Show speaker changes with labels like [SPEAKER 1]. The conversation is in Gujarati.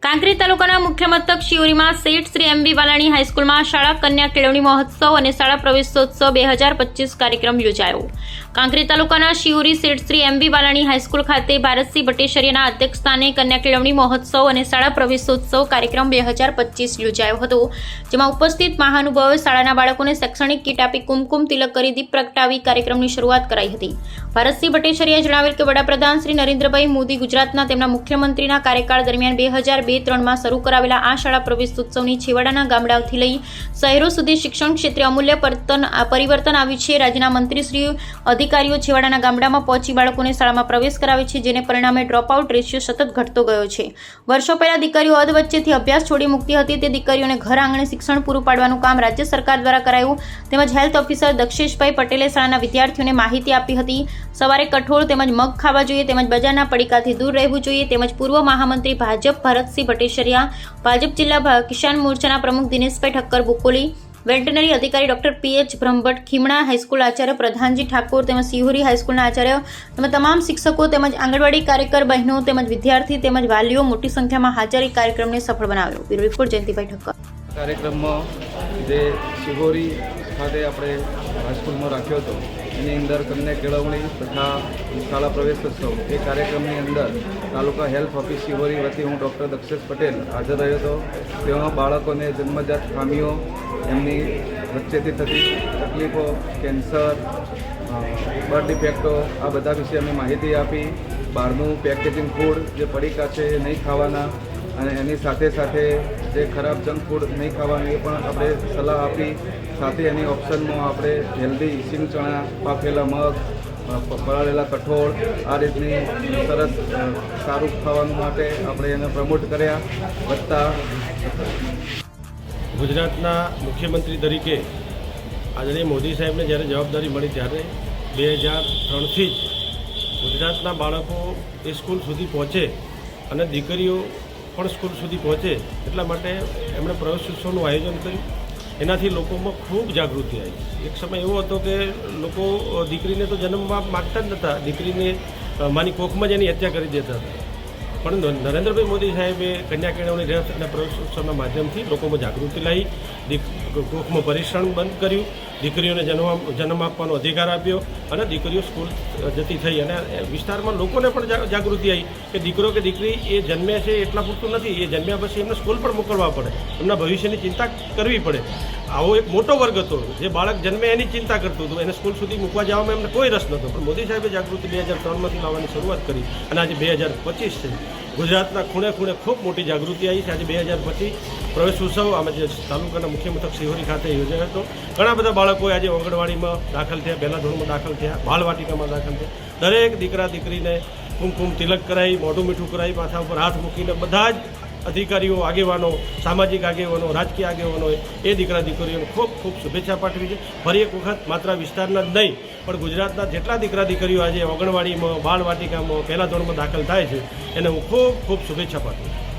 [SPEAKER 1] કાંકરેજ તાલુકાના મુખ્ય મથક શિહોરીમાં શેઠ શ્રી એમબી વાલાણી હાઈસ્કૂલમાં શાળા કન્યા કેળવણી મહોત્સવ અને શાળા પ્રવેશોત્સવ 2025 કાર્યક્રમ યોજાયો। કાંકરેજ તાલુકાના શિહોરી શેઠ શ્રી એમબી વાલાણી હાઈસ્કૂલ ખાતે ભારતસિંહ ભટ્ટેસરિયાના અધ્યક્ષસ્થાને કન્યા કેળવણી મહોત્સવ અને શાળા પ્રવેશોત્સવ કાર્યક્રમ 2025 યોજાયો હતો, જેમાં ઉપસ્થિત મહાનુભાવોએ શાળાના બાળકોને શૈક્ષણિક કીટ આપી કુમકુમ તિલક કરી દીપ પ્રગટાવી કાર્યક્રમની શરૂઆત કરાઈ હતી। ભારતસિંહ ભટ્ટેસરિયાએ જણાવેલ કે વડાપ્રધાન શ્રી નરેન્દ્રભાઈ મોદી ગુજરાતના તેમના મુખ્યમંત્રીના કાર્યકાળ દરમિયાન 2002-3 શરૂ કરાવેલા આ શાળા પ્રવેશોત્સવની છેવાડાના ગામડાઓથી લઈ શહેરો સુધી શિક્ષણ ક્ષેત્રે અમૂલ્ય પરિવર્તન આવ્યું છે। રાજ્યના મંત્રીશ્રીઓ અધિકારીઓ છેવાડાના ગામડામાં પહોંચી બાળકોને શાળામાં પ્રવેશ કરાવે છે, જેને પરિણામે ડ્રોપઆઉટ રેશિયો સતત ઘટતો ગયો છે। વર્ષો પહેલા દીકરીઓ અધ વચ્ચેથી અભ્યાસ છોડી મૂકતી હતી, તે દીકરીઓને ઘર આંગણે શિક્ષણ પૂરું પાડવાનું કામ રાજ્ય સરકાર દ્વારા કરાયું। તેમજ હેલ્થ ઓફિસર દક્ષેશભાઈ પટેલે શાળાના વિદ્યાર્થીઓને માહિતી આપી હતી। સવારે કઠોળ તેમજ મગ ખાવા જોઈએ, તેમજ બજારના પડીકાથી દૂર રહેવું જોઈએ। તેમજ પૂર્વ મહામંત્રી ભાજપ ભારતસિંહ ભટ્ટેસરિયા, ભાજપ જિલ્લા કિસાન મોરચાના પ્રમુખ દિનેશભાઈ ઠક્કર બુકોલી, વેટરનરી અધિકારી doctor pH Brahmbhatt, ખીમણા high school Acharya પ્રધાનજી ઠાકોર તેમજ સિહોરી હાઈસ્કૂલના આચાર્ય તેમજ તમામ શિક્ષકો તેમજ આંગણવાડી કાર્યકર બહેનો તેમજ વિદ્યાર્થી તેમજ વાલીઓ મોટી સંખ્યામાં હાજરી કાર્યક્રમને સફળ બનાવ્યો। Bureau report Jayantibhai Thakkar.
[SPEAKER 2] કાર્યક્રમમાં જે શિહોરી ખાતે આપણે હાઈસ્કૂલમાં રાખ્યો હતો, એની અંદર કન્યા કેળવણી તથા શાળા પ્રવેશોત્સવ એ કાર્યક્રમની અંદર તાલુકા હેલ્થ ઓફિસ શિહોરી વતી હું ડૉક્ટર દક્ષેશ પટેલ હાજર રહ્યો હતો। તેમાં બાળકોને જન્મજાત ખામીઓ, એમની વચ્ચેથી થતી તકલીફો, કેન્સર, બર્થ ડિફેક્ટો, આ બધા વિશે અમે માહિતી આપી। બહારનું પેકેજિંગ ફૂડ જે પડીકા છે એ નહીં ખાવાના, અને એની સાથે સાથે જે ખરાબ જંક ફૂડ નહીં ખાવાનું એ પણ આપણે સલાહ આપી। સાથે એની ઓપ્શનમાં આપણે હેલ્ધી સિંગ ચણા, બાફેલા મગ, પલાળેલા કઠોળ, આ રીતની સરસ સારું ખાવાનું માટે આપણે એને પ્રમોટ કર્યા। વત્તા
[SPEAKER 3] ગુજરાતના મુખ્યમંત્રી તરીકે આદરણીય મોદી સાહેબને જ્યારે જવાબદારી મળી ત્યારે 2003થી જ ગુજરાતના બાળકો એ સ્કૂલ સુધી પહોંચે અને દીકરીઓ પણ સ્કૂલ સુધી પહોંચે એટલા માટે એમણે પ્રવેશોત્સવનું આયોજન કર્યું। એનાથી લોકોમાં ખૂબ જાગૃતિ આવી। એક સમય એવો હતો કે લોકો દીકરીને તો જન્મવા માગતા જ નહોતા, દીકરીને માની કોખમાં જ એની હત્યા કરી દેતા હતા। પણ નરેન્દ્રભાઈ મોદી સાહેબે કન્યા કેળવણી રથ અને પ્રવેશોત્સવના માધ્યમથી લોકોમાં જાગૃતિ લાવી, કોખમાં પરીક્ષણ બંધ કર્યું, દીકરીઓને જન્મ આપવાનો અધિકાર આપ્યો અને દીકરીઓ સ્કૂલ જતી થઈ। અને વિસ્તારમાં લોકોને પણ જાગૃતિ આવી કે દીકરો કે દીકરી એ જન્મે છે એટલા પૂરતું નથી, એ જન્મ્યા પછી એમને સ્કૂલ પણ મોકલવા પડે, એમના ભવિષ્યની ચિંતા કરવી પડે। આવો એક મોટો વર્ગ હતો જે બાળક જન્મે એની ચિંતા કરતું હતું, એને સ્કૂલ સુધી મૂકવા જવામાં એમને કોઈ રસ નહોતો। પણ મોદી સાહેબે જાગૃતિ 2003માંથી લાવવાની શરૂઆત કરી અને આજે 2025 છે। ગુજરાતના ખૂણે ખૂણે ખૂબ મોટી જાગૃતિ આવી છે। આજે 2025 પ્રવેશોત્સવ આમાં જે તાલુકાના મુખ્ય મથક શિહોરી ખાતે યોજાયો હતો। ઘણા બધા બાળકોએ આજે આંગણવાડીમાં દાખલ થયા, પહેલા ધોરણમાં દાખલ થયા, બાળવાટિકામાં દાખલ થયા। દરેક દીકરા દીકરીને કુમકુમ તિલક કરાવી, મોઢું મીઠું કરાવી, માથા ઉપર હાથ મૂકીને બધા જ અધિકારીઓ, આગેવાનો, સામાજિક આગેવાનો, રાજકીય આગેવાનોએ એ દીકરા દીકરીઓને ખૂબ ખૂબ શુભેચ્છા પાઠવી છે। ફરી એક વખત માત્ર વિસ્તારના જ નહીં પણ ગુજરાતના જેટલા દીકરા દીકરીઓ આજે આંગણવાડીમાં, બાળવાટિકામાં, પહેલા ધોરણમાં દાખલ થાય છે એને હું ખૂબ ખૂબ શુભેચ્છા પાઠવું છું।